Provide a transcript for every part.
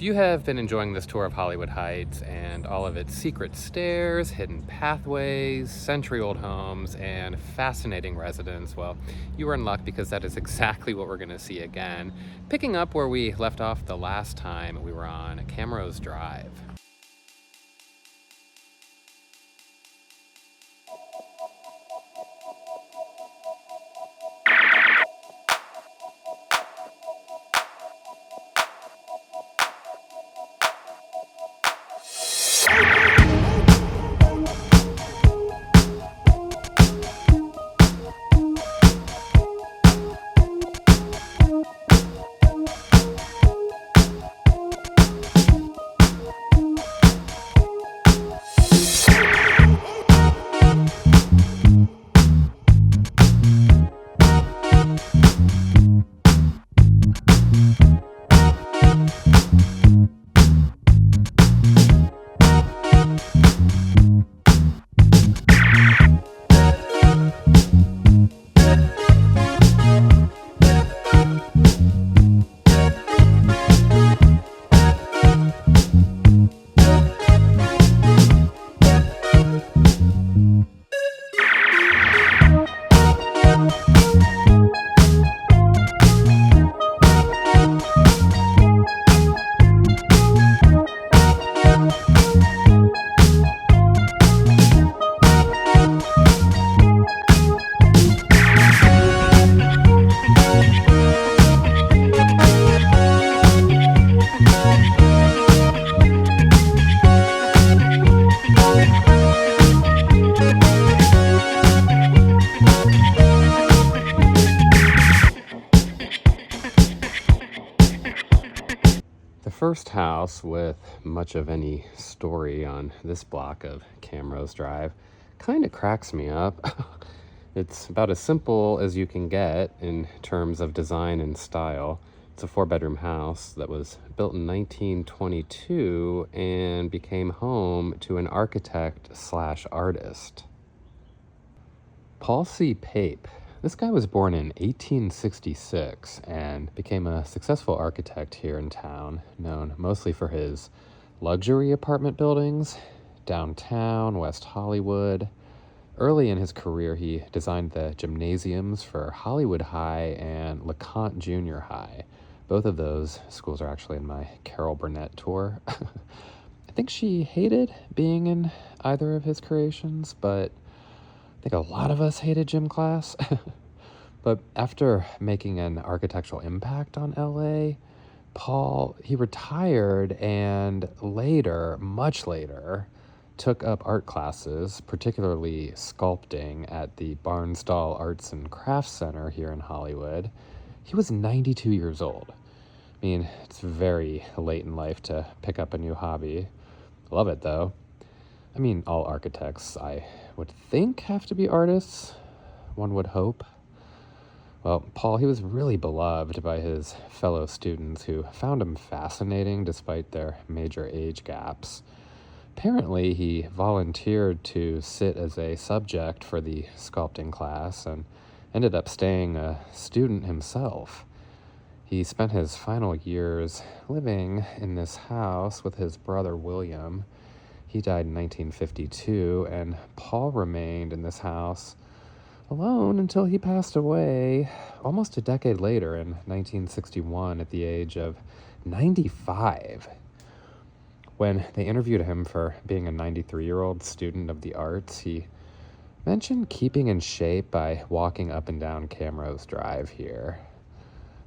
you have been enjoying this tour of Hollywood Heights and all of its secret stairs, hidden pathways, century-old homes, and fascinating residents, well, you are in luck because that is exactly what we're going to see again, picking up where we left off the last time we were on Camrose Drive. First house with much of any story on this block of Camrose Drive kind of cracks me up. It's about as simple as you can get in terms of design and style. It's a 4-bedroom house that was built in 1922 and became home to an architect/artist. Paul C. Pape. This guy was born in 1866 and became a successful architect here in town, known mostly for his luxury apartment buildings, downtown, West Hollywood. Early in his career, he designed the gymnasiums for Hollywood High and LeConte Junior High. Both of those schools are actually in my Carol Burnett tour. I think she hated being in either of his creations, but I think a lot of us hated gym class. But after making an architectural impact on LA, Paul, he retired and later, much later, took up art classes, particularly sculpting at the Barnsdall Arts and Crafts Center here in Hollywood. He was 92 years old. I mean, it's very late in life to pick up a new hobby. Love it, though. I mean, all architects, I would think, have to be artists. One would hope. Well, Paul, he was really beloved by his fellow students who found him fascinating despite their major age gaps. Apparently, he volunteered to sit as a subject for the sculpting class and ended up staying a student himself. He spent his final years living in this house with his brother William. He died in 1952, and Paul remained in this house alone until he passed away almost a decade later in 1961 at the age of 95. When they interviewed him for being a 93-year-old student of the arts, he mentioned keeping in shape by walking up and down Camrose Drive here.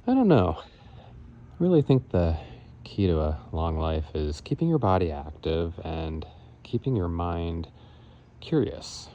I don't know. I really think the key to a long life is keeping your body active and keeping your mind curious.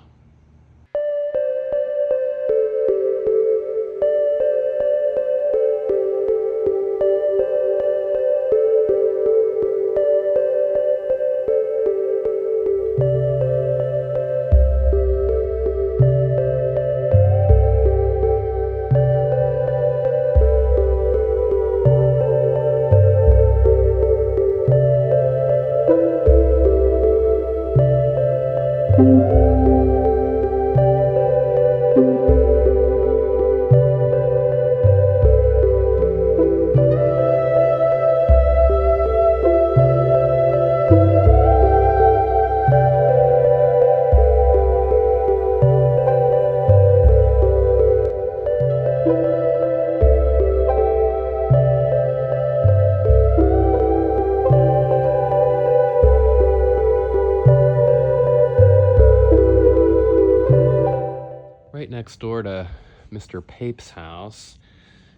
next door to Mr. Pape's house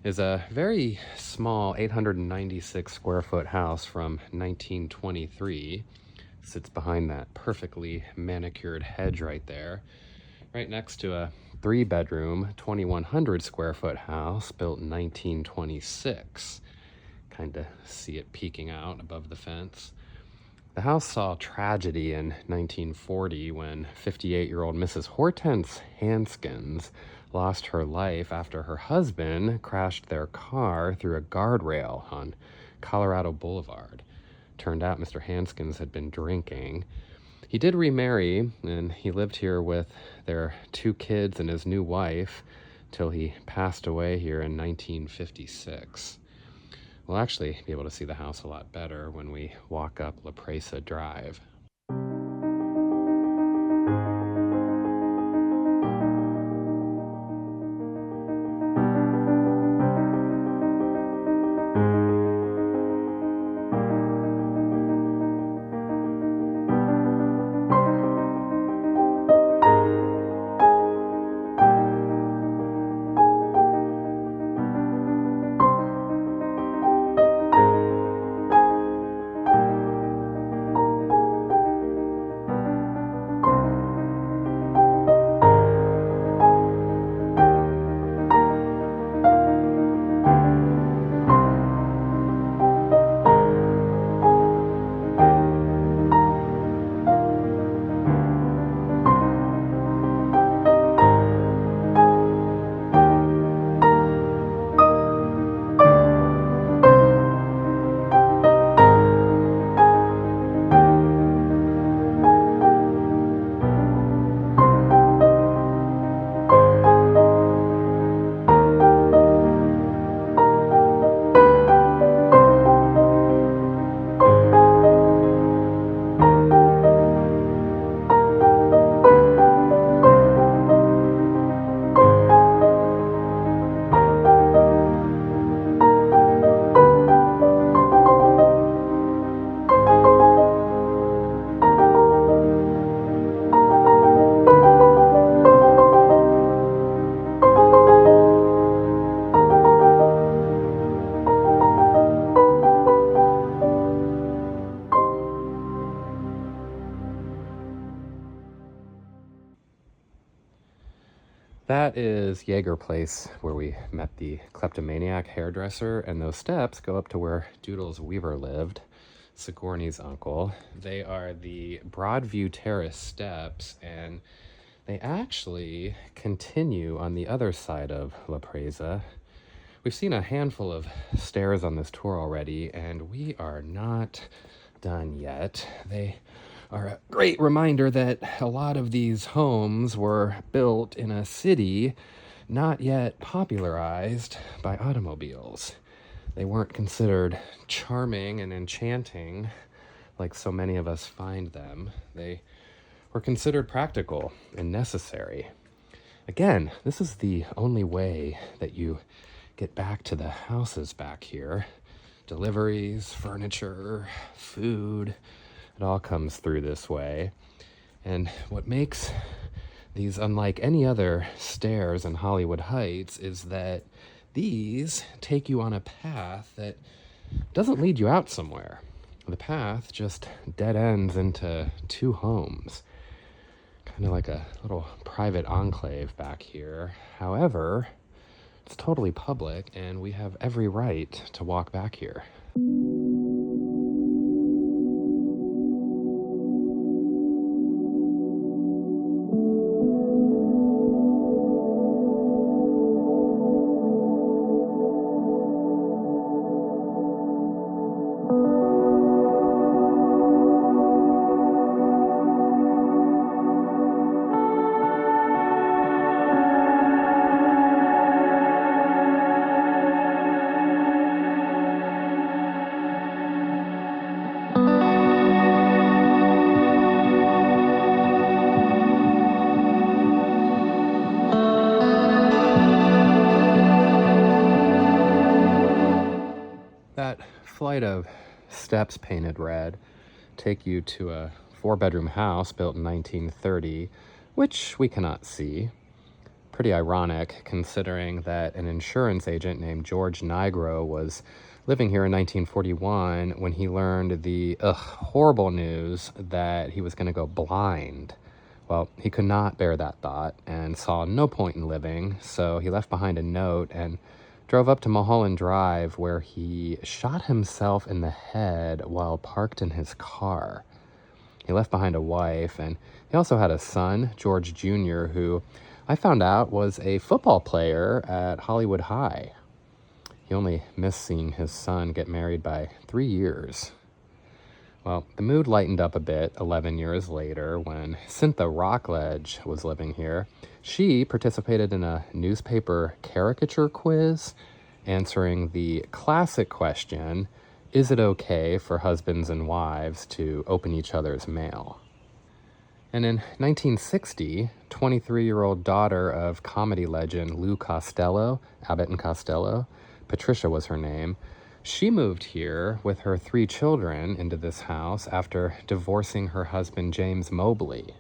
is a very small 896 square foot house from 1923. Sits behind that perfectly manicured hedge right there, right next to a 3-bedroom, 2,100 square foot house built in 1926. Kind of see it peeking out above the fence. The house saw tragedy in 1940 when 58-year-old Mrs. Hortense Hanskins lost her life after her husband crashed their car through a guardrail on Colorado Boulevard. Turned out Mr. Hanskins had been drinking. He did remarry, and he lived here with their 2 kids and his new wife till he passed away here in 1956. We'll actually be able to see the house a lot better when we walk up Presa Drive. That is Jaeger Place, where we met the kleptomaniac hairdresser, and those steps go up to where Doodles Weaver lived, Sigourney's uncle. They are the Broadview Terrace steps, and they actually continue on the other side of La Presa. We've seen a handful of stairs on this tour already, and we are not done yet. They are a great reminder that a lot of these homes were built in a city not yet popularized by automobiles. They weren't considered charming and enchanting like so many of us find them. They were considered practical and necessary. Again, this is the only way that you get back to the houses back here. Deliveries, furniture, food, it all comes through this way. And what makes these unlike any other stairs in Hollywood Heights is that these take you on a path that doesn't lead you out somewhere. The path just dead ends into 2 homes. Kind of like a little private enclave back here. However, it's totally public, and we have every right to walk back here. That flight of steps painted red take you to a 4-bedroom house built in 1930, which we cannot see. pretty ironic considering that an insurance agent named George Nigro was living here in 1941 when he learned the horrible news that he was going to go blind. Well, he could not bear that thought and saw no point in living, so he left behind a note and drove up to Mulholland Drive, where he shot himself in the head while parked in his car. He left behind a wife, and he also had a son, George Jr., who I found out was a football player at Hollywood High. He only missed seeing his son get married by 3 years. Well, the mood lightened up a bit 11 years later when Cynthia Rockledge was living here. She participated in a newspaper caricature quiz, answering the classic question, is it okay for husbands and wives to open each other's mail? And in 1960, 23-year-old daughter of comedy legend Lou Costello, Abbott and Costello, Patricia was her name, she moved here with her 3 children into this house after divorcing her husband James Mobley.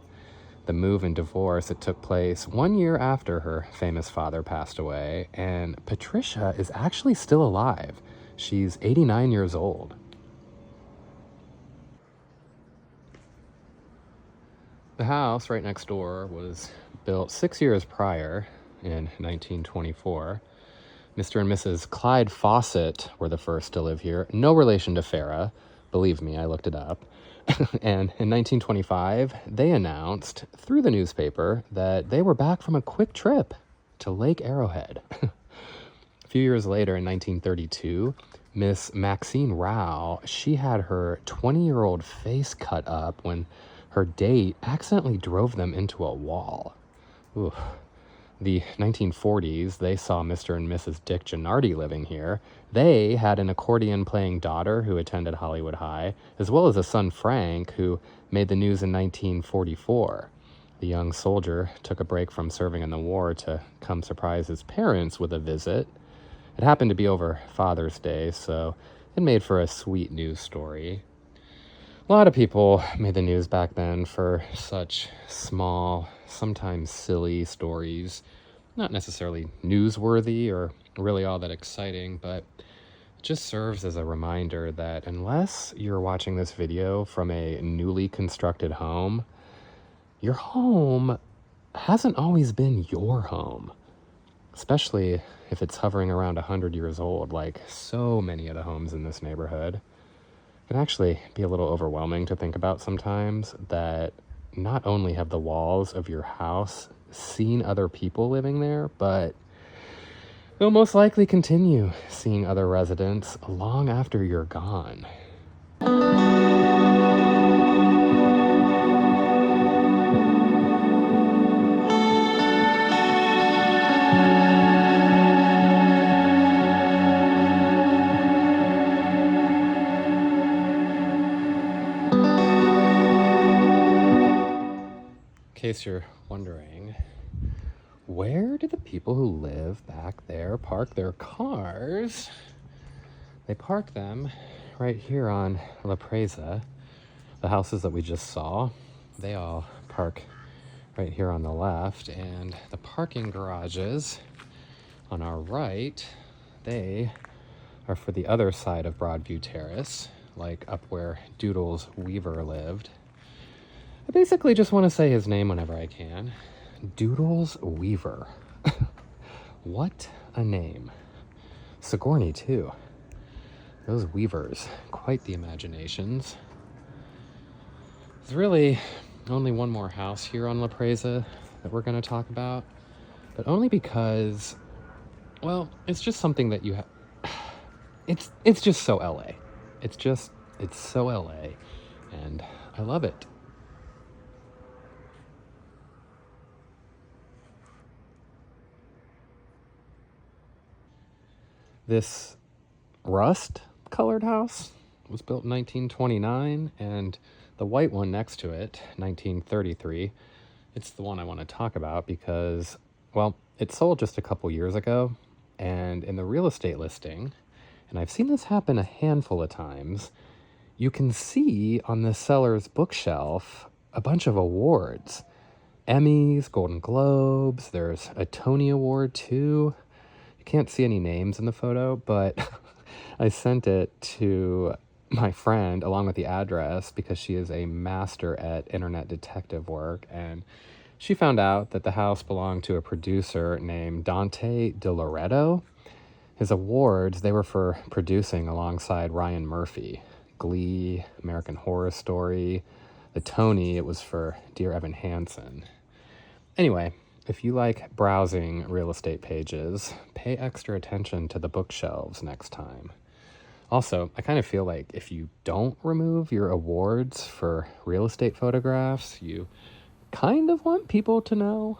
The move and divorce, it took place 1 year after her famous father passed away, and Patricia is actually still alive. She's 89 years old. The house right next door was built 6 years prior, in 1924. Mr. and Mrs. Clyde Fawcett were the first to live here. No relation to Farrah. Believe me, I looked it up. And in 1925, they announced through the newspaper that they were back from a quick trip to Lake Arrowhead. A few years later, in 1932, Miss Maxine Rao, she had her 20-year-old face cut up when her date accidentally drove them into a wall. Oof. The 1940s, they saw Mr. and Mrs. Dick Gennardi living here. They had an accordion-playing daughter who attended Hollywood High, as well as a son, Frank, who made the news in 1944. The young soldier took a break from serving in the war to come surprise his parents with a visit. It happened to be over Father's Day, so it made for a sweet news story. A lot of people made the news back then for such small, sometimes silly stories. Not necessarily newsworthy or really all that exciting, but it just serves as a reminder that unless you're watching this video from a newly constructed home, your home hasn't always been your home. Especially if it's hovering around 100 years old, like so many of the homes in this neighborhood. It can actually be a little overwhelming to think about sometimes that not only have the walls of your house seen other people living there, but they'll most likely continue seeing other residents long after you're gone. In case you're wondering, where do the people who live back there park their cars? They park them right here on La Presa. The houses that we just saw, they all park right here on the left, and the parking garages on our right, they are for the other side of Broadview Terrace, like up where Doodles Weaver lived. I basically just want to say his name whenever I can. Doodles Weaver. What a name. Sigourney, too. Those Weavers, quite the imaginations. There's really only one more house here on La Presa that we're going to talk about, but only because, well, it's just something that you have. It's just so LA. It's so LA, and I love it. This rust-colored house was built in 1929, and the white one next to it, 1933, it's the one I want to talk about because, well, it sold just a couple years ago, and in the real estate listing, and I've seen this happen a handful of times, you can see on the seller's bookshelf a bunch of awards. Emmys, Golden Globes. There's a Tony Award, too. You can't see any names in the photo, but I sent it to my friend along with the address because she is a master at internet detective work, and she found out that the house belonged to a producer named Dante DiLoretto. His awards, they were for producing alongside Ryan Murphy. Glee, American Horror Story. The Tony, it was for Dear Evan Hansen. Anyway, if you like browsing real estate pages, pay extra attention to the bookshelves next time. Also, I kind of feel like if you don't remove your awards for real estate photographs, you kind of want people to know.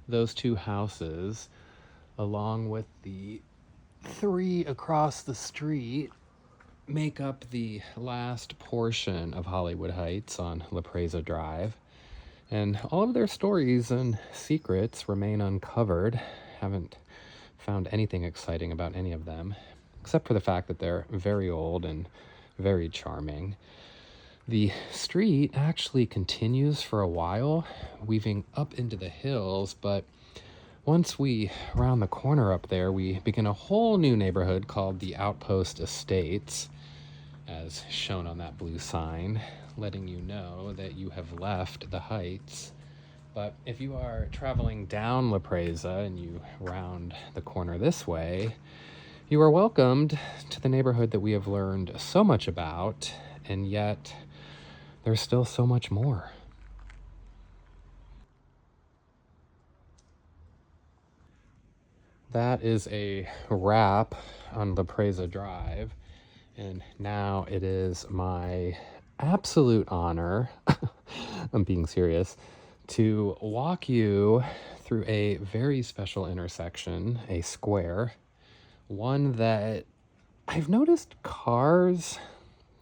Those two houses, along with the 3 across the street, make up the last portion of Hollywood Heights on Presa Drive. And all of their stories and secrets remain uncovered. Haven't found anything exciting about any of them, except for the fact that they're very old and very charming. The street actually continues for a while, weaving up into the hills, but once we round the corner up there, we begin a whole new neighborhood called the Outpost Estates, as shown on that blue sign, letting you know that you have left the Heights. But if you are traveling down La Presa and you round the corner this way, you are welcomed to the neighborhood that we have learned so much about, and yet there's still so much more. That is a wrap on La Presa Drive, and now it is my absolute honor, I'm being serious, to walk you through a very special intersection, a square, one that I've noticed cars,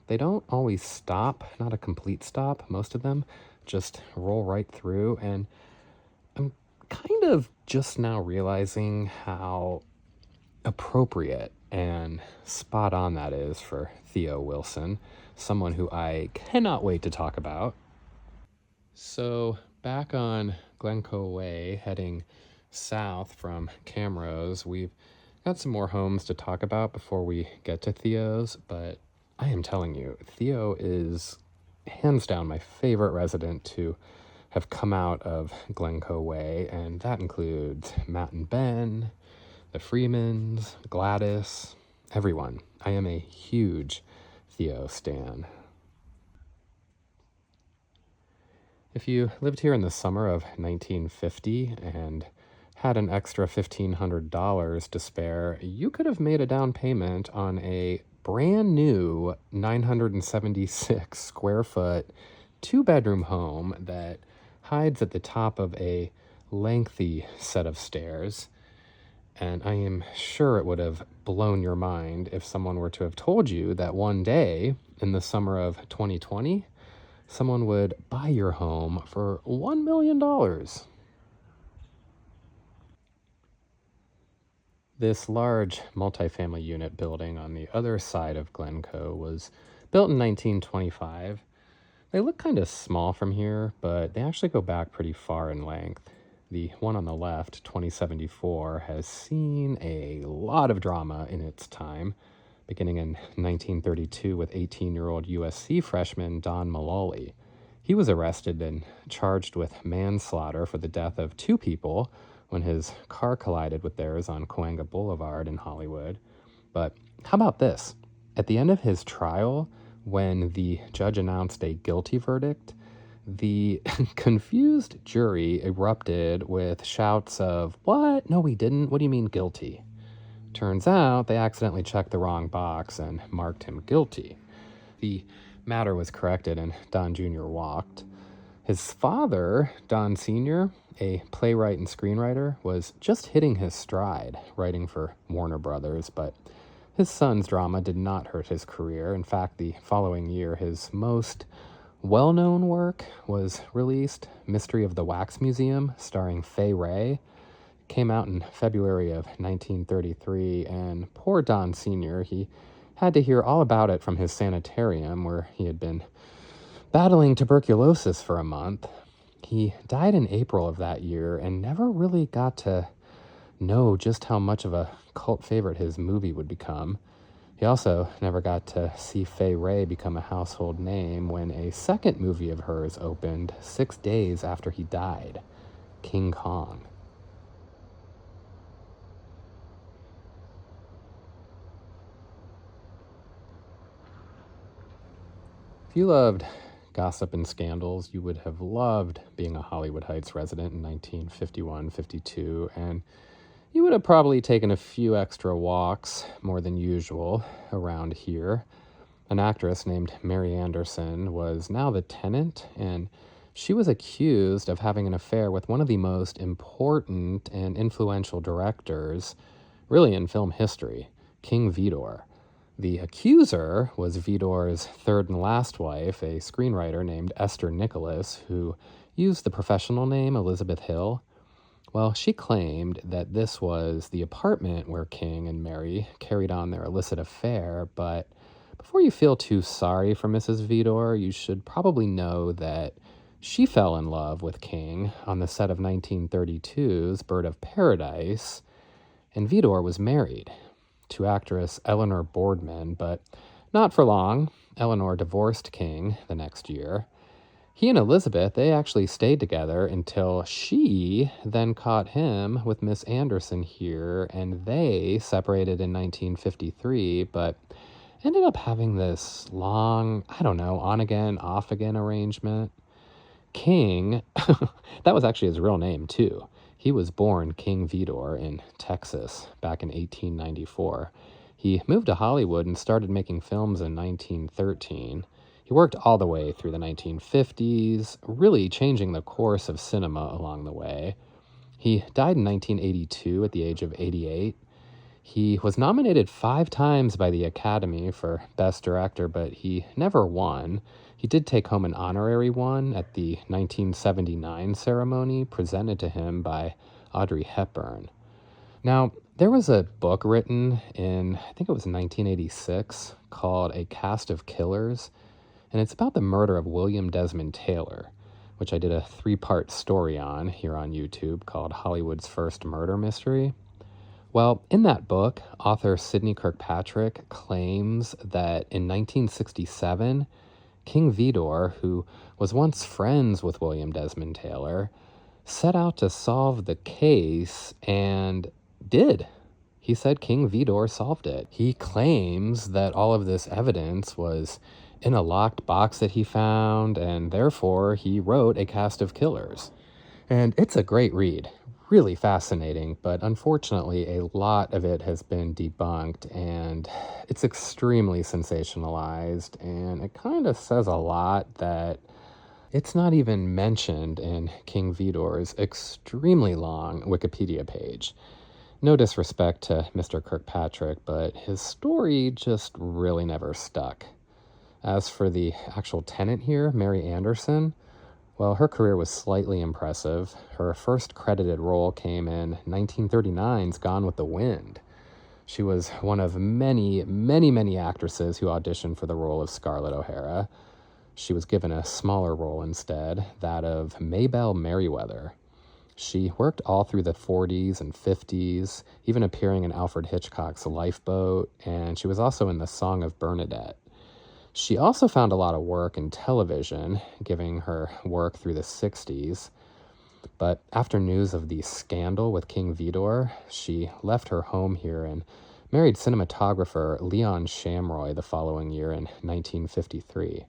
they don't always stop, not a complete stop. Most of them just roll right through, and I'm kind of just now realizing how appropriate and spot on that is for Theo Wilson, someone who I cannot wait to talk about. So back on Glencoe Way, heading south from Camrose, we've got some more homes to talk about before we get to Theo's, but I am telling you, Theo is hands down my favorite resident to have come out of Glencoe Way, and that includes Matt and Ben, the Freemans, Gladys, everyone. I am a huge Theo stan. If you lived here in the summer of 1950 and had an extra $1,500 to spare, you could have made a down payment on a brand new 976 square foot, 2-bedroom home that hides at the top of a lengthy set of stairs. And I am sure it would have blown your mind if someone were to have told you that one day in the summer of 2020, someone would buy your home for $1 million. This large multifamily unit building on the other side of Glencoe was built in 1925. They look kind of small from here, but they actually go back pretty far in length. The one on the left, 2074, has seen a lot of drama in its time, beginning in 1932 with 18-year-old USC freshman Don Mullally. He was arrested and charged with manslaughter for the death of 2 people when his car collided with theirs on Cahuenga Boulevard in Hollywood. But how about this? At the end of his trial, when the judge announced a guilty verdict, the confused jury erupted with shouts of, "What? No, we didn't. What do you mean guilty?" Turns out they accidentally checked the wrong box and marked him guilty. The matter was corrected and Don Jr. walked. His father, Don Sr., a playwright and screenwriter, was just hitting his stride writing for Warner Brothers, but his son's drama did not hurt his career. In fact, the following year, his most well-known work was released, Mystery of the Wax Museum, starring Fay Wray. Came out in February of 1933, and poor Don Sr., he had to hear all about it from his sanitarium, where he had been battling tuberculosis for a month. He died in April of that year and never really got to know just how much of a cult favorite his movie would become. He also never got to see Fay Wray become a household name when a second movie of hers opened 6 days after he died, King Kong. If you loved gossip and scandals, you would have loved being a Hollywood Heights resident in 1951-52, and you would have probably taken a few extra walks, more than usual, around here. An actress named Mary Anderson was now the tenant, and she was accused of having an affair with one of the most important and influential directors, really in film history, King Vidor. The accuser was Vidor's third and last wife, a screenwriter named Esther Nicholas, who used the professional name Elizabeth Hill. Well, she claimed that this was the apartment where King and Mary carried on their illicit affair, but before you feel too sorry for Mrs. Vidor, you should probably know that she fell in love with King on the set of 1932's Bird of Paradise, and Vidor was married to actress Eleanor Boardman, but not for long. Eleanor divorced King the next year. He and Elizabeth, they actually stayed together until she then caught him with Miss Anderson here, and they separated in 1953, but ended up having this long, on again, off again arrangement. King, that was actually his real name too. He was born King Vidor in Texas back in 1894. He moved to Hollywood and started making films in 1913. He worked all the way through the 1950s, really changing the course of cinema along the way. He died in 1982 at the age of 88. He was nominated 5 times by the Academy for Best Director, but he never won. He did take home an honorary one at the 1979 ceremony presented to him by Audrey Hepburn. Now, there was a book written in, I think it was 1986, called A Cast of Killers, and it's about the murder of William Desmond Taylor, which I did a 3-part story on here on YouTube called Hollywood's First Murder Mystery. Well, in that book, author Sidney Kirkpatrick claims that in 1967, King Vidor, who was once friends with William Desmond Taylor, set out to solve the case and did. He said King Vidor solved it. He claims that all of this evidence was in a locked box that he found, and therefore he wrote A Cast of Killers. And it's a great read. Really fascinating, but unfortunately a lot of it has been debunked, and it's extremely sensationalized, and it kind of says a lot that it's not even mentioned in King Vidor's extremely long Wikipedia page. No disrespect to Mr. Kirkpatrick, but his story just really never stuck. As for the actual tenant here, Mary Anderson, well, her career was slightly impressive. Her first credited role came in 1939's Gone with the Wind. She was one of many, many, many actresses who auditioned for the role of Scarlett O'Hara. She was given a smaller role instead, that of Maybelle Merriweather. She worked all through the 40s and 50s, even appearing in Alfred Hitchcock's Lifeboat, and she was also in The Song of Bernadette. She also found a lot of work in television, giving her work through the 60s. But after news of the scandal with King Vidor, she left her home here and married cinematographer Leon Shamroy the following year in 1953.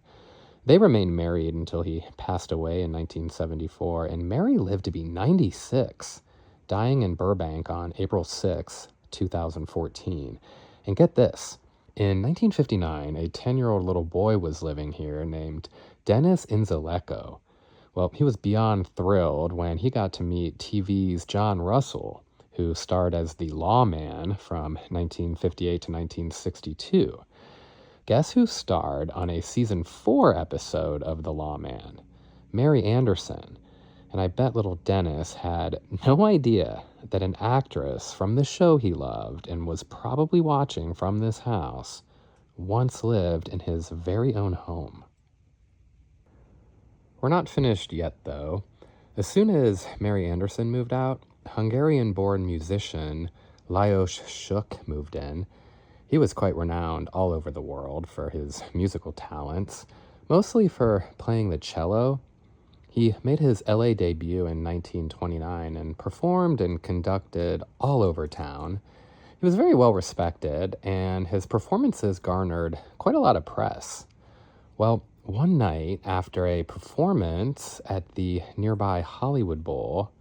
They remained married until he passed away in 1974, and Mary lived to be 96, dying in Burbank on April 6, 2014. And get this. In 1959, a 10-year-old little boy was living here named Dennis Inzaleko. Well, he was beyond thrilled when he got to meet TV's John Russell, who starred as the lawman from 1958 to 1962. Guess who starred on a season 4 episode of The Lawman? Mary Anderson. And I bet little Dennis had no idea that an actress from the show he loved and was probably watching from this house once lived in his very own home. We're not finished yet, though. As soon as Mary Anderson moved out, Hungarian-born musician Lajos Shuk moved in. He was quite renowned all over the world for his musical talents, mostly for playing the cello. He made his LA debut in 1929 and performed and conducted all over town. He was very well respected, and his performances garnered quite a lot of press. Well, one night after a performance at the nearby Hollywood Bowl,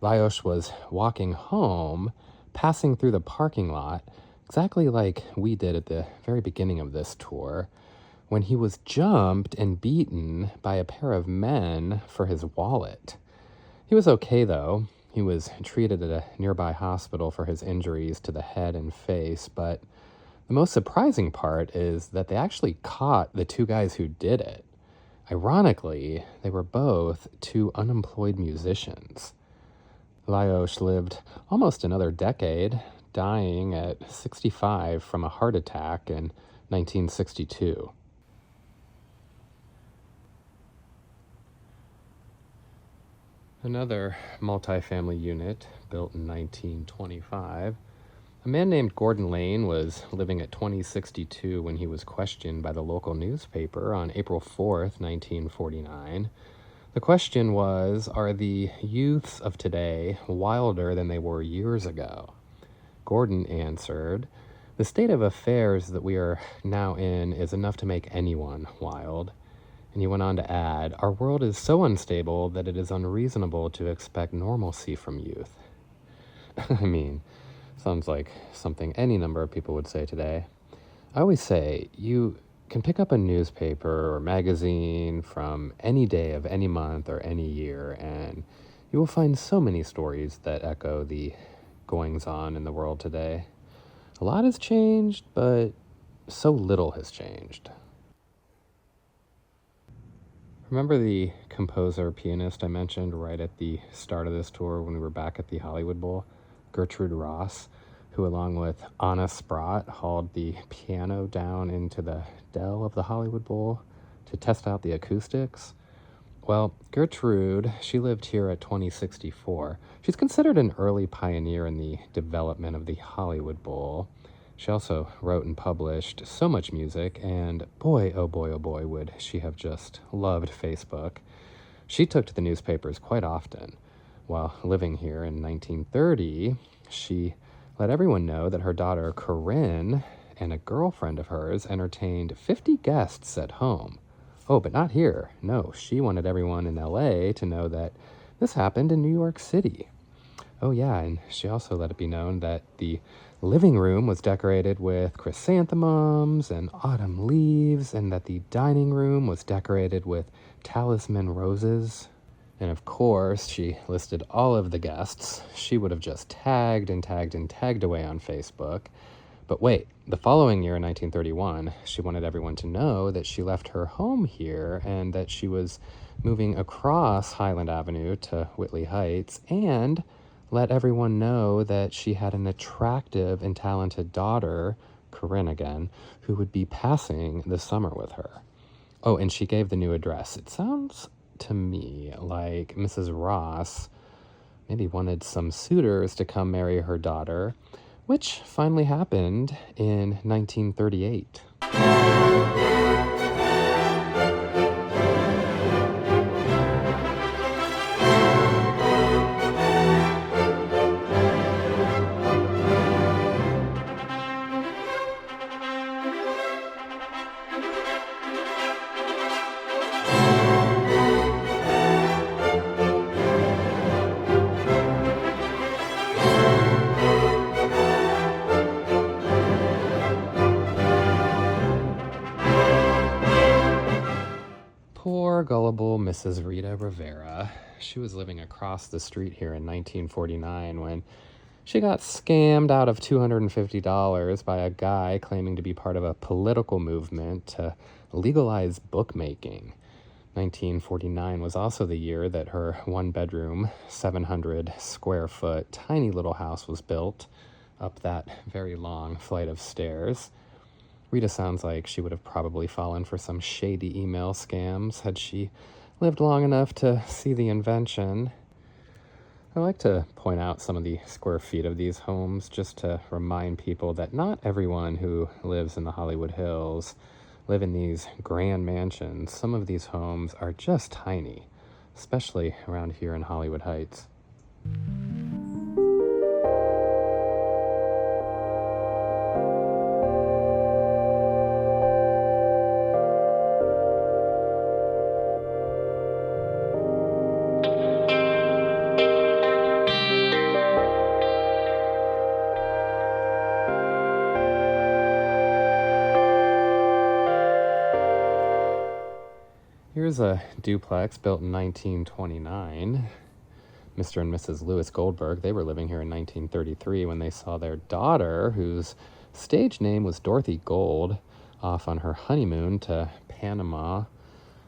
Lajos was walking home, passing through the parking lot, exactly like we did at the very beginning of this tour, when he was jumped and beaten by a pair of men for his wallet. He was okay, though. He was treated at a nearby hospital for his injuries to the head and face, but the most surprising part is that they actually caught the two guys who did it. Ironically, they were both two unemployed musicians. Lajos lived almost another decade, dying at 65 from a heart attack in 1962. Another multifamily unit built in 1925. A man named Gordon Lane was living at 2062 when he was questioned by the local newspaper on April 4th, 1949. The question was, are the youths of today wilder than they were years ago? Gordon answered, the state of affairs that we are now in is enough to make anyone wild. And he went on to add, our world is so unstable that it is unreasonable to expect normalcy from youth. I mean, sounds like something any number of people would say today. I always say, you can pick up a newspaper or magazine from any day of any month or any year, and you will find so many stories that echo the goings-on in the world today. A lot has changed, but so little has changed. Remember the composer-pianist I mentioned right at the start of this tour when we were back at the Hollywood Bowl? Gertrude Ross, who along with Anna Sprott hauled the piano down into the dell of the Hollywood Bowl to test out the acoustics. Well, Gertrude, she lived here at 2064. She's considered an early pioneer in the development of the Hollywood Bowl. She also wrote and published so much music, and boy, oh boy, oh boy, would she have just loved Facebook. She took to the newspapers quite often. While living here in 1930, she let everyone know that her daughter Corinne and a girlfriend of hers entertained 50 guests at home. Oh, but not here. No, she wanted everyone in LA to know that this happened in New York City. Oh yeah, and she also let it be known that the living room was decorated with chrysanthemums and autumn leaves, and that the dining room was decorated with talisman roses. And of course, she listed all of the guests. She would have just tagged and tagged and tagged away on Facebook. But wait, the following year in 1931, she wanted everyone to know that she left her home here and that she was moving across Highland Avenue to Whitley Heights, and let everyone know that she had an attractive and talented daughter, Corinne again, who would be passing the summer with her. Oh, and she gave the new address. It sounds to me like Mrs. Ross maybe wanted some suitors to come marry her daughter, which finally happened in 1938. Poor gullible Mrs. Rita Rivera. She was living across the street here in 1949 when she got scammed out of $250 by a guy claiming to be part of a political movement to legalize bookmaking. 1949 was also the year that her one-bedroom, 700-square-foot, tiny little house was built up that very long flight of stairs. Rita sounds like she would have probably fallen for some shady email scams had she lived long enough to see the invention. I like to point out some of the square feet of these homes just to remind people that not everyone who lives in the Hollywood Hills live in these grand mansions. Some of these homes are just tiny, especially around here in Hollywood Heights. Here's a duplex built in 1929. Mr. and Mrs. Louis Goldberg, they were living here in 1933 when they saw their daughter, whose stage name was Dorothy Gold, off on her honeymoon to Panama.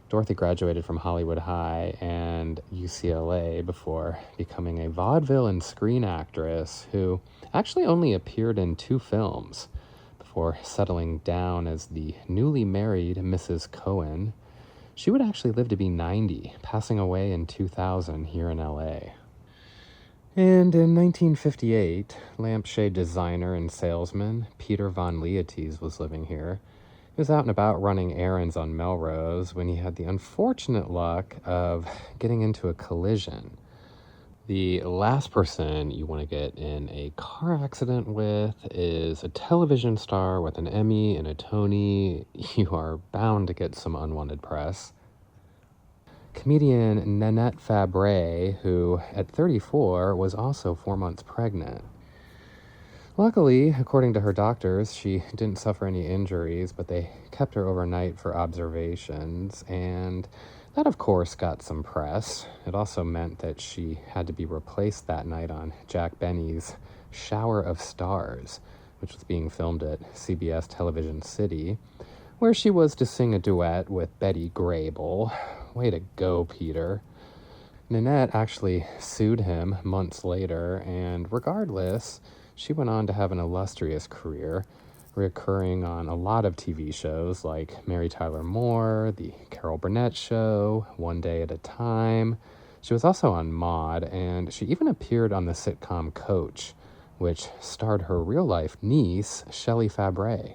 Dorothy graduated from Hollywood High and UCLA before becoming a vaudeville and screen actress who actually only appeared in 2 films before settling down as the newly married Mrs. Cohen. She would actually live to be 90, passing away in 2000 here in LA. And in 1958, lampshade designer and salesman Peter von Leoties was living here. He was out and about running errands on Melrose when he had the unfortunate luck of getting into a collision. The last person you want to get in a car accident with is a television star with an Emmy and a Tony. You are bound to get some unwanted press. Comedian Nanette Fabre, who at 34 was also 4 months pregnant. Luckily, according to her doctors, she didn't suffer any injuries, but they kept her overnight for observations, and that, of course, got some press. It also meant that she had to be replaced that night on Jack Benny's Shower of Stars, which was being filmed at CBS Television City, where she was to sing a duet with Betty Grable. Way to go, Peter. Nanette actually sued him months later, and regardless, she went on to have an illustrious career, recurring on a lot of TV shows like Mary Tyler Moore, The Carol Burnett Show, One Day at a Time. She was also on Maude, and she even appeared on the sitcom Coach, which starred her real-life niece, Shelley Fabre.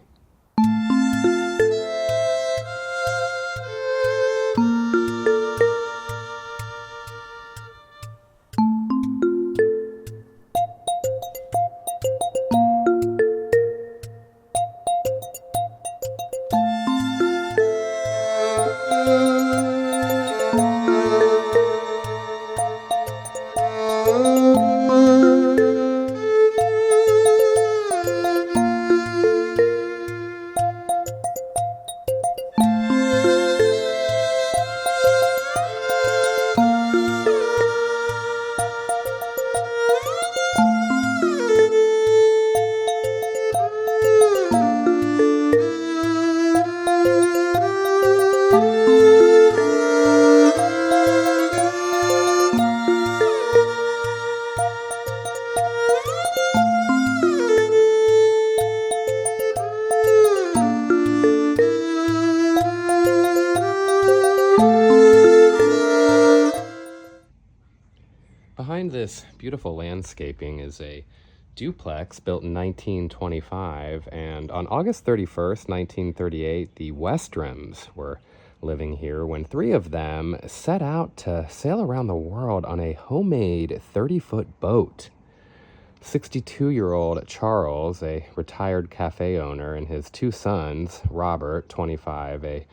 Behind this beautiful landscaping is a duplex built in 1925, and on August 31st, 1938, the Westrems were living here when 3 of them set out to sail around the world on a homemade 30-foot boat. 62-year-old Charles, a retired cafe owner, and his 2 sons, Robert, 25, a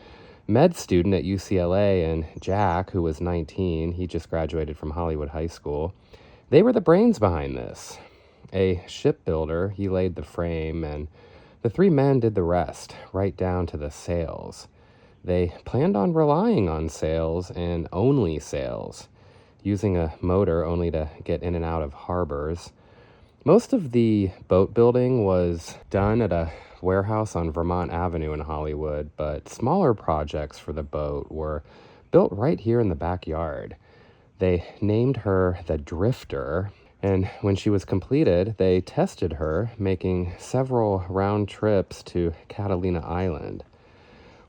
med student at UCLA, and Jack, who was 19, he just graduated from Hollywood High School. They were the brains behind this. A shipbuilder, he laid the frame, and the 3 men did the rest, right down to the sails. They planned on relying on sails and only sails, using a motor only to get in and out of harbors. Most of the boat building was done at a warehouse on Vermont Avenue in Hollywood, but smaller projects for the boat were built right here in the backyard. They named her the Drifter, and when she was completed, they tested her, making several round trips to Catalina Island.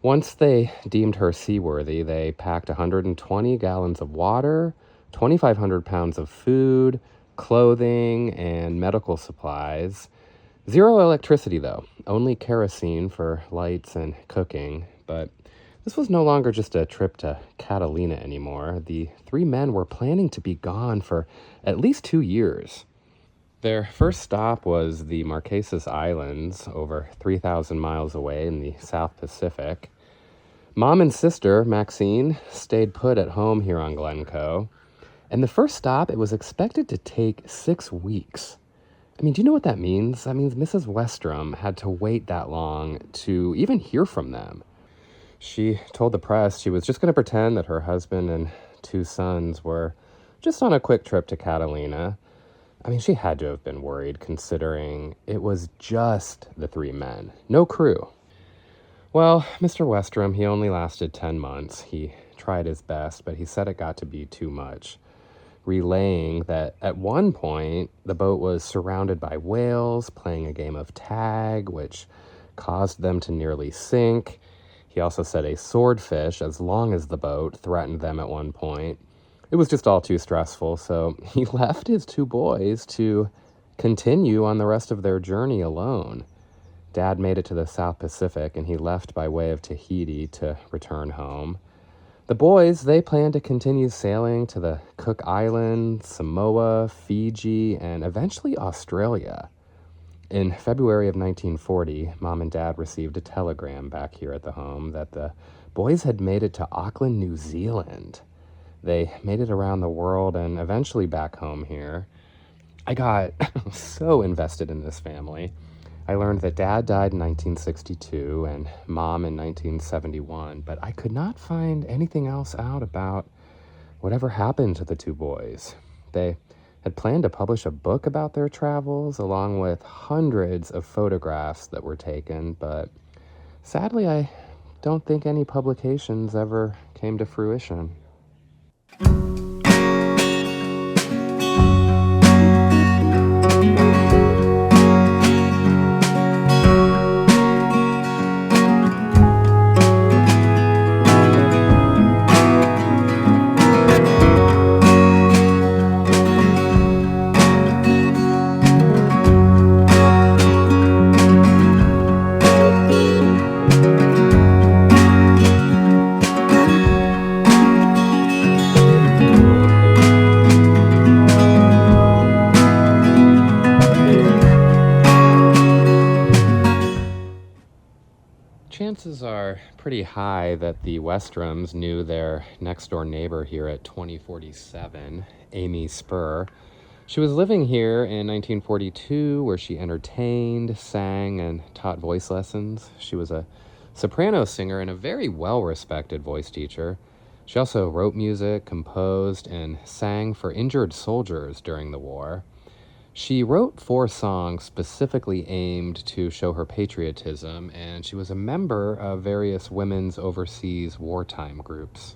Once they deemed her seaworthy, they packed 120 gallons of water, 2,500 pounds of food, clothing, and medical supplies. Zero electricity, though, only kerosene for lights and cooking. But this was no longer just a trip to Catalina anymore. The three men were planning to be gone for at least 2 years. Their first stop was the Marquesas Islands, over 3,000 miles away in the South Pacific. Mom and sister, Maxine, stayed put at home here on Glencoe. And the first stop, it was expected to take 6 weeks. I mean, do you know what that means? That means Mrs. Westrem had to wait that long to even hear from them. She told the press she was just going to pretend that her husband and 2 sons were just on a quick trip to Catalina. I mean, she had to have been worried considering it was just the 3 men, no crew. Well, Mr. Westrem, he only lasted 10 months. He tried his best, but he said it got to be too much, relaying that at one point the boat was surrounded by whales playing a game of tag, which caused them to nearly sink. He also said a swordfish, as long as the boat, threatened them at one point. It was just all too stressful, so he left his 2 boys to continue on the rest of their journey alone. Dad made it to the South Pacific, and he left by way of Tahiti to return home. The boys, they planned to continue sailing to the Cook Islands, Samoa, Fiji, and eventually Australia. In February of 1940, Mom and Dad received a telegram back here at the home that the boys had made it to Auckland, New Zealand. They made it around the world and eventually back home here. I got so invested in this family. I learned that Dad died in 1962 and Mom in 1971, but I could not find anything else out about whatever happened to the 2 boys. They had planned to publish a book about their travels along with hundreds of photographs that were taken, but sadly I don't think any publications ever came to fruition. Chances are pretty high that the Westrems knew their next-door neighbor here at 2047, Aimee Spurr. She was living here in 1942, where she entertained, sang, and taught voice lessons. She was a soprano singer and a very well-respected voice teacher. She also wrote music, composed, and sang for injured soldiers during the war. She wrote 4 songs specifically aimed to show her patriotism, and she was a member of various women's overseas wartime groups.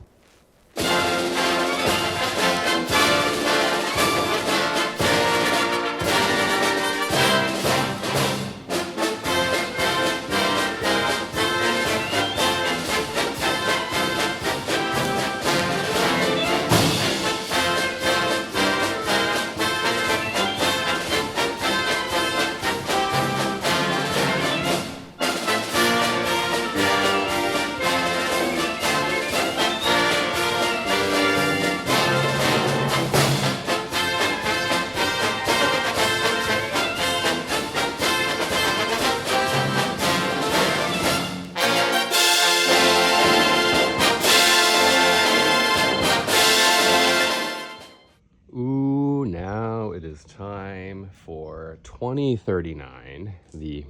Time for 2039, the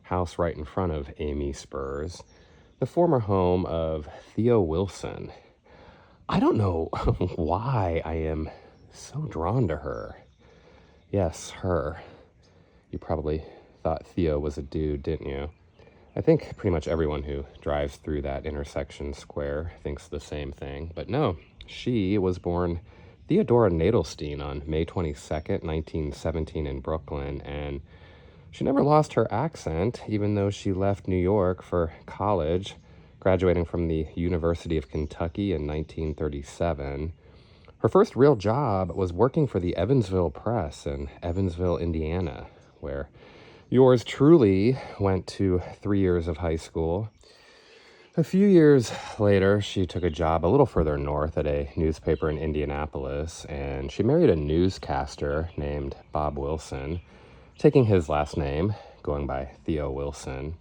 house right in front of Aimee Spurr's, the former home of Theo Wilson. I don't know why I am so drawn to her. Yes, her. You probably thought Theo was a dude, didn't you? I think pretty much everyone who drives through that intersection square thinks the same thing. But no, she was born Theodora Nadelstein on May 22nd, 1917 in Brooklyn, and she never lost her accent, even though she left New York for college. graduating from the University of Kentucky in 1937. Her first real job was working for the Evansville Press in Evansville, Indiana, where yours truly went to 3 years of high school. A few years later, she took a job a little further north at a newspaper in Indianapolis, and she married a newscaster named Bob Wilson, taking his last name, going by Theo Wilson.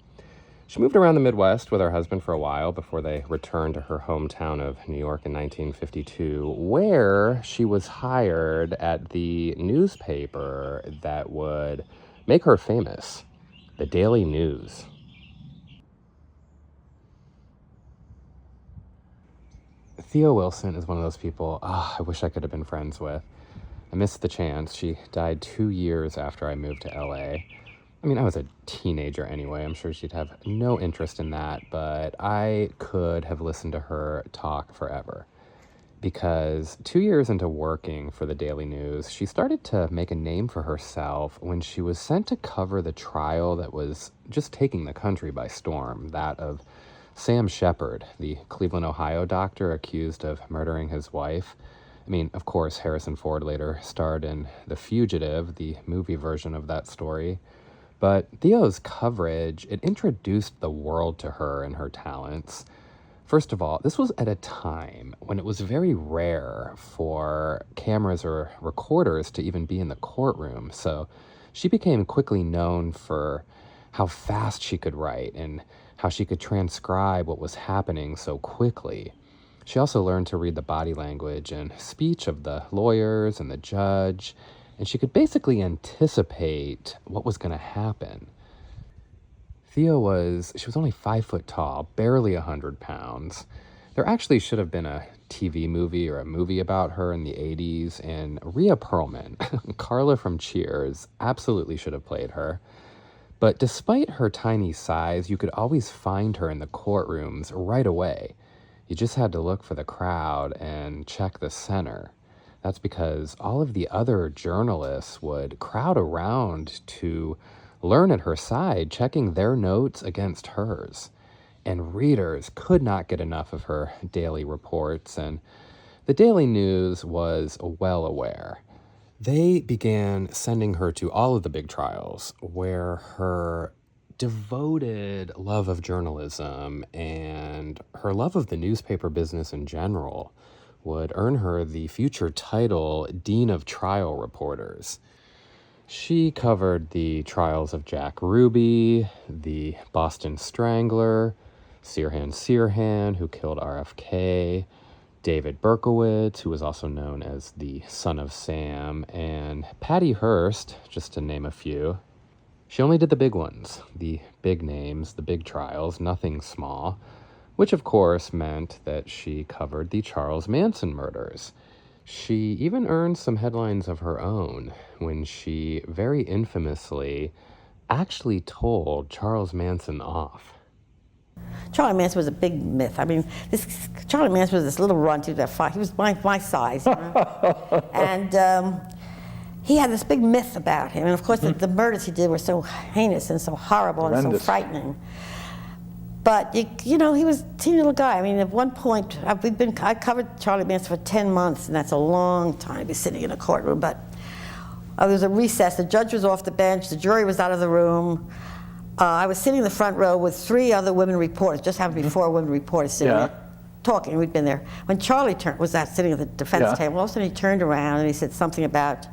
She moved around the Midwest with her husband for a while before they returned to her hometown of New York in 1952, where she was hired at the newspaper that would make her famous, the Daily News. Theo Wilson is one of those people I wish I could have been friends with. I missed the chance. She died 2 years after I moved to LA. I mean, I was a teenager anyway. I'm sure she'd have no interest in that, but I could have listened to her talk forever. Because 2 years into working for the Daily News, she started to make a name for herself when she was sent to cover the trial that was just taking the country by storm, that of Sam Shepard, the Cleveland, Ohio doctor accused of murdering his wife. I mean, of course, Harrison Ford later starred in The Fugitive, the movie version of that story. But Theo's coverage, it introduced the world to her and her talents. First of all, this was at a time when it was very rare for cameras or recorders to even be in the courtroom. So she became quickly known for how fast she could write and how she could transcribe what was happening so quickly. She also learned to read the body language and speech of the lawyers and the judge, and she could basically anticipate what was going to happen. Theo was only 5 foot tall, barely 100 pounds. There actually should have been a TV movie or a movie about her in the 80s, and Rhea Perlman, Carla from Cheers, absolutely should have played her. But despite her tiny size, you could always find her in the courtrooms right away. You just had to look for the crowd and check the center. That's because all of the other journalists would crowd around to learn at her side, checking their notes against hers. And readers could not get enough of her daily reports, and the Daily News was well aware. They began sending her to all of the big trials where her devoted love of journalism and her love of the newspaper business in general would earn her the future title Dean of Trial Reporters. She covered the trials of Jack Ruby, the Boston Strangler, Sirhan, who killed RFK, David Berkowitz, who was also known as the Son of Sam, and Patty Hearst, just to name a few. She only did the big ones, the big names, the big trials, nothing small, which of course meant that she covered the Charles Manson murders. She even earned some headlines of her own when she very infamously actually told Charles Manson off. Charlie Manson was a big myth. I mean, Charlie Manson was this little runt. He was my size, you know? And he had this big myth about him. And of course, the murders he did were so heinous and so horrible and so frightening. But you know, he was a teeny little guy. I mean, at one point, I covered Charlie Manson for 10 months, and that's a long time to be sitting in a courtroom. But there was a recess. The judge was off the bench. The jury was out of the room. I was sitting in the front row with 3 other women reporters. Just happened to be 4 women reporters sitting there talking. We'd been there. When Charlie was sitting at the defense table, all of a sudden he turned around and he said something about,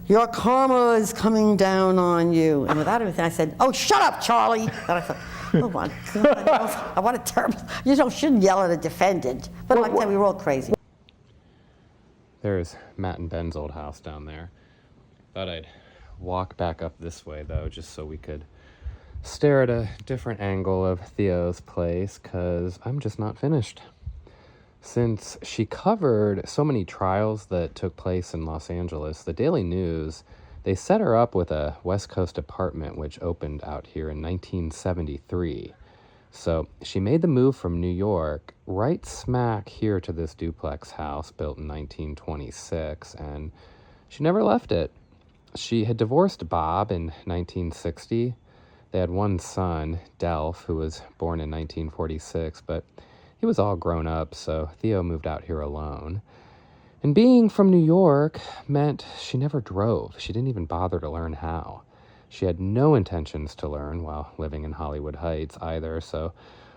"Your karma is coming down on you." And without anything, I said, "Oh, shut up, Charlie." And I thought, oh my God, I want to turn. Shouldn't yell at a defendant. But like that, we were all crazy. There's Matt and Ben's old house down there. Thought I'd walk back up this way, though, just so we could stare at a different angle of Theo's place, because I'm just not finished. Since she covered so many trials that took place in Los Angeles, the Daily News, they set her up with a West Coast apartment which opened out here in 1973. So she made the move from New York right smack here to this duplex house built in 1926, and she never left it. She had divorced Bob in 1960. They had one son, Delph, who was born in 1946, but he was all grown up, so Theo moved out here alone. And being from New York meant she never drove. She didn't even bother to learn how. She had no intentions to learn while living in Hollywood Heights either, so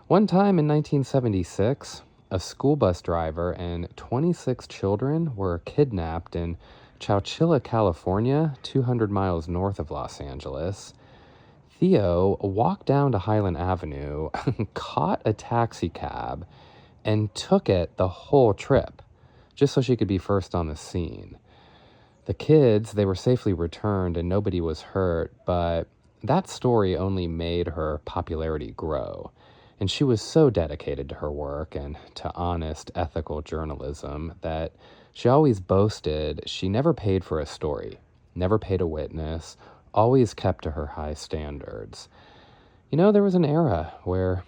one time in 1976, a school bus driver and 26 children were kidnapped in Chowchilla, California, 200 miles north of Los Angeles. Theo walked down to Highland Avenue, caught a taxi cab, and took it the whole trip, just so she could be first on the scene. The kids, they were safely returned and nobody was hurt, but that story only made her popularity grow. And she was so dedicated to her work and to honest, ethical journalism that she always boasted she never paid for a story, never paid a witness, always kept to her high standards. You know, there was an era where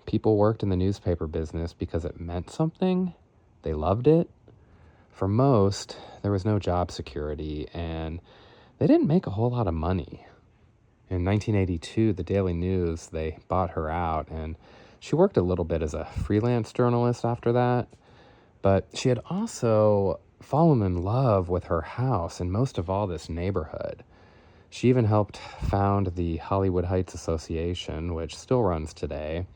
people worked in the newspaper business because it meant something. They loved it. For most, there was no job security, and they didn't make a whole lot of money. In 1982, the Daily News, they bought her out, and she worked a little bit as a freelance journalist after that. But she had also fallen in love with her house and most of all this neighborhood. She even helped found the Hollywood Heights Association, which still runs today.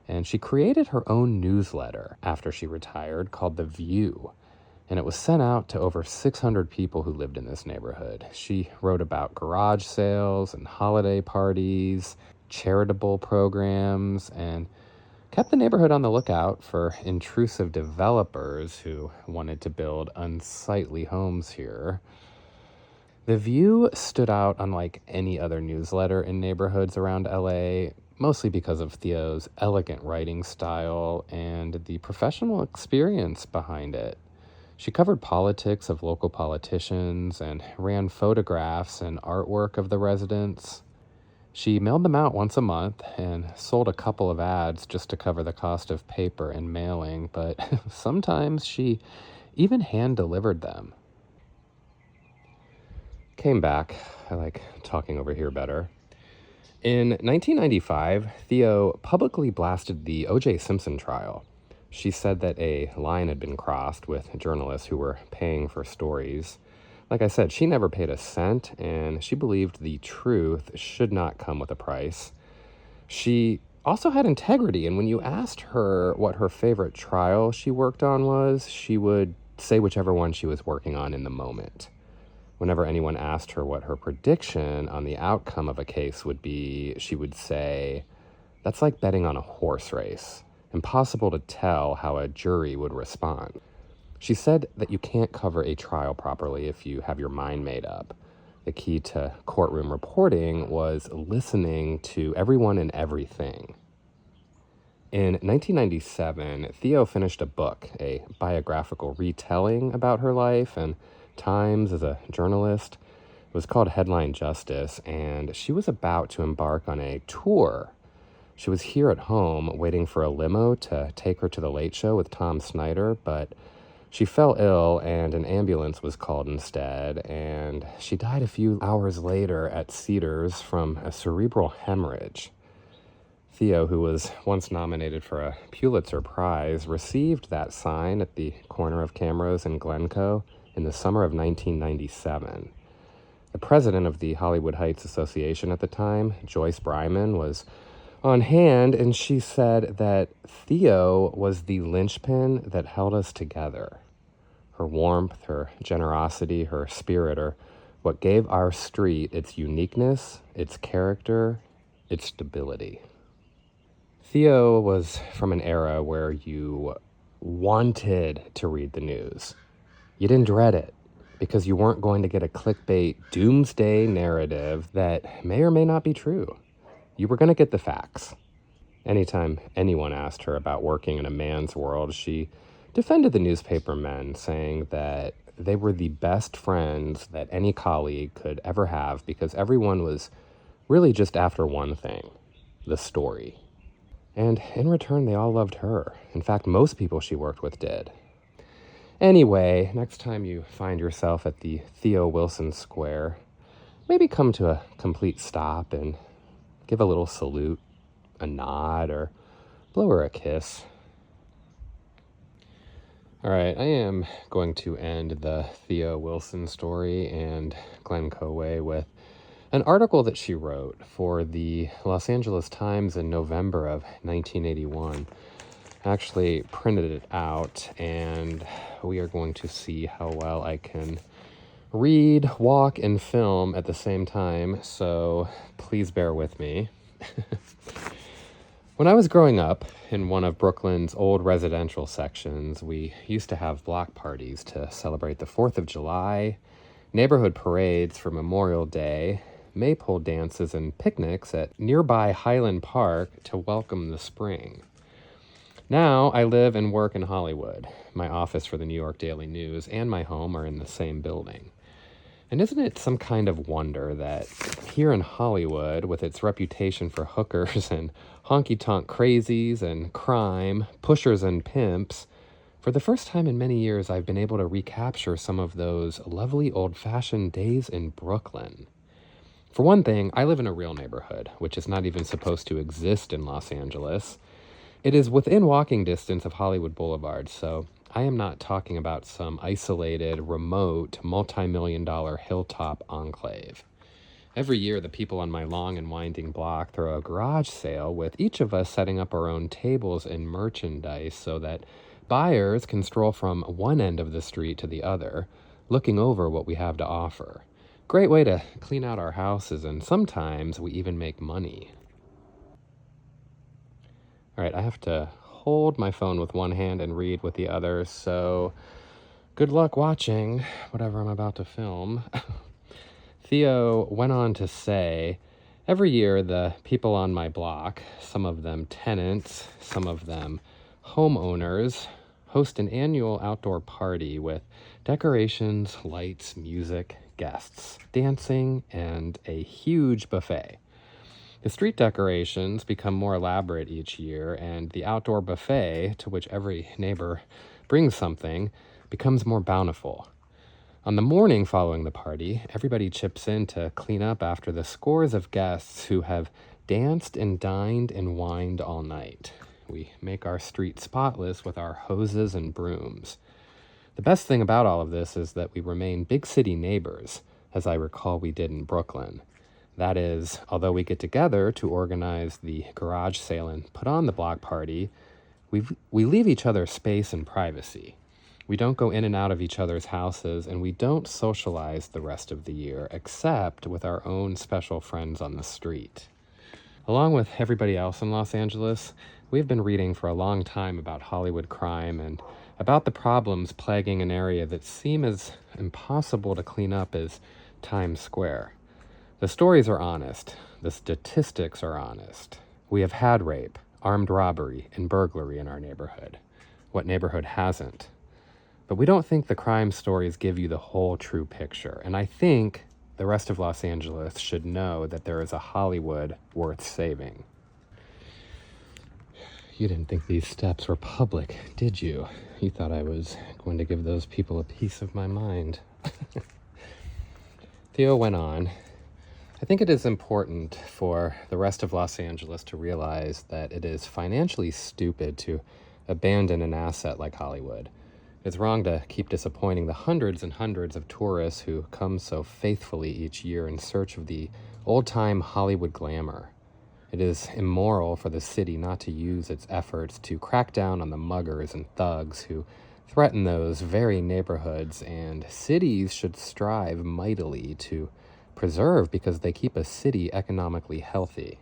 And she created her own newsletter after she retired called The View. And it was sent out to over 600 people who lived in this neighborhood. She wrote about garage sales and holiday parties, charitable programs, and kept the neighborhood on the lookout for intrusive developers who wanted to build unsightly homes here. The View stood out unlike any other newsletter in neighborhoods around LA, mostly because of Theo's elegant writing style and the professional experience behind it. She covered politics of local politicians and ran photographs and artwork of the residents. She mailed them out once a month and sold a couple of ads just to cover the cost of paper and mailing, but sometimes she even hand-delivered them. Came back. I like talking over here better. In 1995, Theo publicly blasted the O.J. Simpson trial. She said that a line had been crossed with journalists who were paying for stories. Like I said, she never paid a cent, and she believed the truth should not come with a price. She also had integrity, and when you asked her what her favorite trial she worked on was, she would say whichever one she was working on in the moment. Whenever anyone asked her what her prediction on the outcome of a case would be, she would say, "That's like betting on a horse race. Impossible to tell how a jury would respond." She said that you can't cover a trial properly if you have your mind made up. The key to courtroom reporting was listening to everyone and everything. In 1997, Theo finished a book, a biographical retelling about her life and times as a journalist. It was called Headline Justice, and she was about to embark on a tour. She was here at home waiting for a limo to take her to the Late Show with Tom Snyder, but she fell ill and an ambulance was called instead, and she died a few hours later at Cedars from a cerebral hemorrhage. Theo, who was once nominated for a Pulitzer Prize, received that sign at the corner of Camrose and Glencoe in the summer of 1997. The president of the Hollywood Heights Association at the time, Joyce Bryman, was on hand, and she said that Theo was the linchpin that held us together. Her warmth, her generosity, her spirit are what gave our street its uniqueness, its character, its stability. Theo was from an era where you wanted to read the news. You didn't dread it because you weren't going to get a clickbait doomsday narrative that may or may not be true. You were going to get the facts. Anytime anyone asked her about working in a man's world, she defended the newspaper men, saying that they were the best friends that any colleague could ever have because everyone was really just after one thing, the story. And in return, they all loved her. In fact, most people she worked with did. Anyway, next time you find yourself at the Theo Wilson Square, maybe come to a complete stop and give a little salute, a nod, or blow her a kiss. All right, I am going to end the Theo Wilson story and Glencoe Way with an article that she wrote for the Los Angeles Times in November of 1981. I actually printed it out, and we are going to see how well I can read, walk, and film at the same time, so please bear with me. When I was growing up in one of Brooklyn's old residential sections, we used to have block parties to celebrate the 4th of July, neighborhood parades for Memorial Day, maypole dances, and picnics at nearby Highland Park to welcome the spring. Now, I live and work in Hollywood. My office for the New York Daily News and my home are in the same building. And isn't it some kind of wonder that here in Hollywood, with its reputation for hookers and honky-tonk crazies and crime, pushers and pimps, for the first time in many years, I've been able to recapture some of those lovely old-fashioned days in Brooklyn. For one thing, I live in a real neighborhood, which is not even supposed to exist in Los Angeles. It is within walking distance of Hollywood Boulevard, so I am not talking about some isolated, remote, multi-million-dollar hilltop enclave. Every year, the people on my long and winding block throw a garage sale, with each of us setting up our own tables and merchandise so that buyers can stroll from one end of the street to the other, looking over what we have to offer. Great way to clean out our houses, and sometimes we even make money. All right, I have to hold my phone with one hand and read with the other, so good luck watching whatever I'm about to film. Theo went on to say, every year the people on my block, some of them tenants, some of them homeowners, host an annual outdoor party with decorations, lights, music, guests, dancing, and a huge buffet. The street decorations become more elaborate each year, and the outdoor buffet, to which every neighbor brings something, becomes more bountiful. On the morning following the party, everybody chips in to clean up after the scores of guests who have danced and dined and wined all night. We make our street spotless with our hoses and brooms. The best thing about all of this is that we remain big city neighbors, as I recall we did in Brooklyn. That is, although we get together to organize the garage sale and put on the block party, we leave each other space and privacy. We don't go in and out of each other's houses, and we don't socialize the rest of the year, except with our own special friends on the street. Along with everybody else in Los Angeles, we've been reading for a long time about Hollywood crime and about the problems plaguing an area that seem as impossible to clean up as Times Square. The stories are honest. The statistics are honest. We have had rape, armed robbery, and burglary in our neighborhood. What neighborhood hasn't? But we don't think the crime stories give you the whole true picture. And I think the rest of Los Angeles should know that there is a Hollywood worth saving. You didn't think these steps were public, did you? You thought I was going to give those people a piece of my mind. Theo went on, I think it is important for the rest of Los Angeles to realize that it is financially stupid to abandon an asset like Hollywood. It's wrong to keep disappointing the hundreds and hundreds of tourists who come so faithfully each year in search of the old-time Hollywood glamour. It is immoral for the city not to use its efforts to crack down on the muggers and thugs who threaten those very neighborhoods, and cities should strive mightily to preserve because they keep a city economically healthy.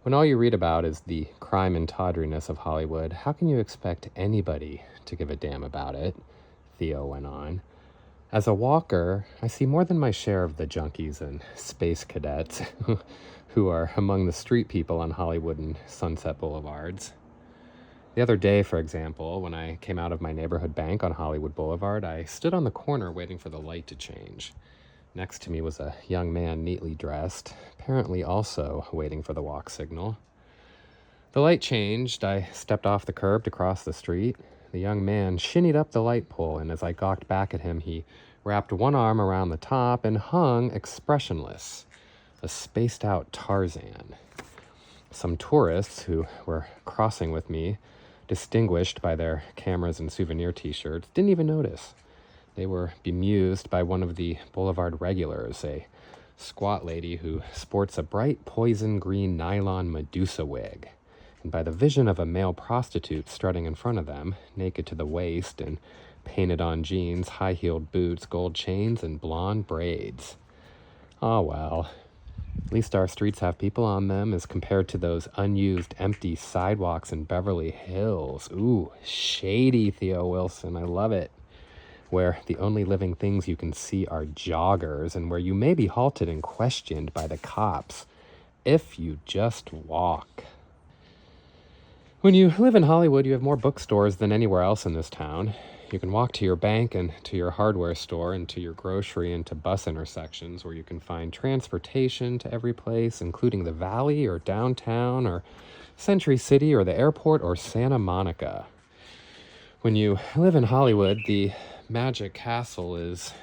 When all you read about is the crime and tawdriness of Hollywood, how can you expect anybody to give a damn about it? Theo went on. As a walker, I see more than my share of the junkies and space cadets who are among the street people on Hollywood and Sunset Boulevards. The other day, for example, when I came out of my neighborhood bank on Hollywood Boulevard, I stood on the corner waiting for the light to change. Next to me was a young man neatly dressed, apparently also waiting for the walk signal. The light changed. I stepped off the curb to cross the street. The young man shinnied up the light pole, and as I gawked back at him, he wrapped one arm around the top and hung expressionless. a spaced-out Tarzan. Some tourists who were crossing with me, distinguished by their cameras and souvenir t-shirts, didn't even notice. They were bemused by one of the boulevard regulars, a squat lady who sports a bright poison green nylon Medusa wig, and by the vision of a male prostitute strutting in front of them, naked to the waist and painted on jeans, high-heeled boots, gold chains, and blonde braids. Oh well, at least our streets have people on them as compared to those unused, empty sidewalks in Beverly Hills. Ooh, shady, Theo Wilson, I love it. Where the only living things you can see are joggers, and where you may be halted and questioned by the cops if you just walk. When you live in Hollywood, you have more bookstores than anywhere else in this town. You can walk to your bank and to your hardware store and to your grocery and to bus intersections where you can find transportation to every place, including the Valley or downtown or Century City or the airport or Santa Monica. When you live in Hollywood, the Magic Castle is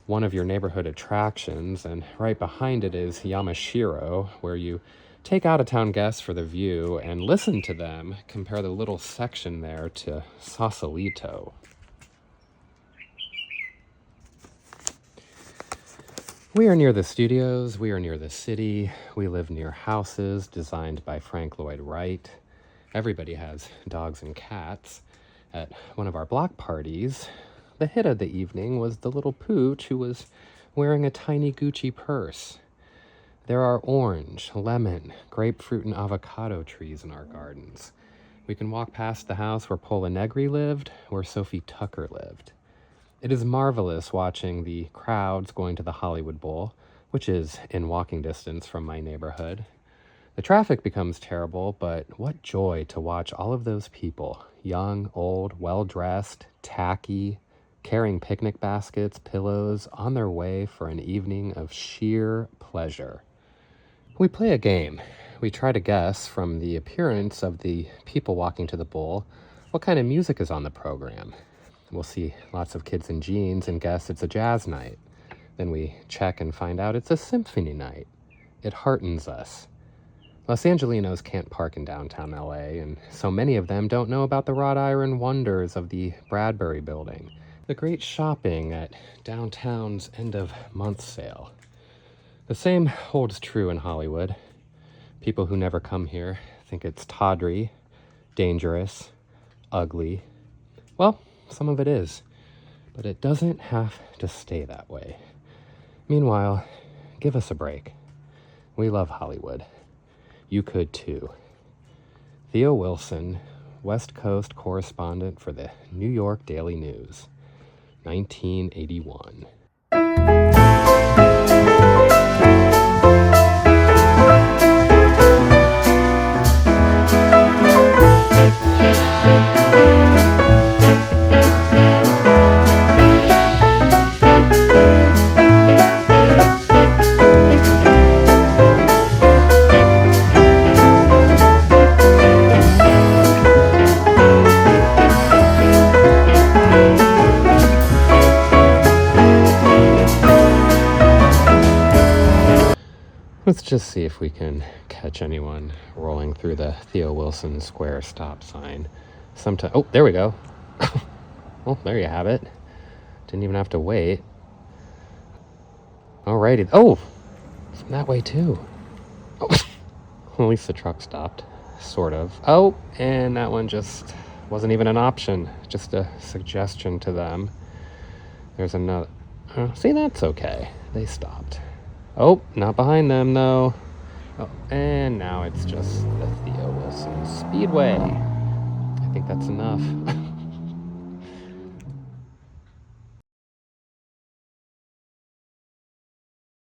one of your neighborhood attractions, and right behind it is Yamashiro, where you take out-of-town guests for the view and listen to them compare the little section there to Sausalito. We are near the studios, we are near the city, we live near houses designed by Frank Lloyd Wright. Everybody has dogs and cats. At one of our block parties, the hit of the evening was the little pooch who was wearing a tiny Gucci purse. There are orange, lemon, grapefruit, and avocado trees in our gardens. We can walk past the house where Pola Negri lived, where Sophie Tucker lived. It is marvelous watching the crowds going to the Hollywood Bowl, which is in walking distance from my neighborhood. The traffic becomes terrible, but what joy to watch all of those people, young, old, well-dressed, tacky, carrying picnic baskets, pillows, on their way for an evening of sheer pleasure. We play a game. We try to guess from the appearance of the people walking to the bowl what kind of music is on the program. We'll see lots of kids in jeans and guess it's a jazz night. Then we check and find out it's a symphony night. It heartens us. Los Angelinos can't park in downtown LA, and so many of them don't know about the wrought iron wonders of the Bradbury Building, the great shopping at downtown's end-of-month sale. The same holds true in Hollywood. People who never come here think it's tawdry, dangerous, ugly. Well, some of it is, but it doesn't have to stay that way. Meanwhile, give us a break. We love Hollywood. You could too. Theo Wilson, West Coast correspondent for the New York Daily News, 1981. Let's just see if we can catch anyone rolling through the Theo Wilson Square stop sign. Oh, there we go. Well, there you have it. Didn't even have to wait. Alrighty. Oh, from that way too. Oh, at least the truck stopped, sort of. Oh, and that one just wasn't even an option. Just a suggestion to them. There's another. See, that's okay. They stopped. Oh, not behind them, though. Oh, and now it's just the Theo Wilson Speedway. I think that's enough.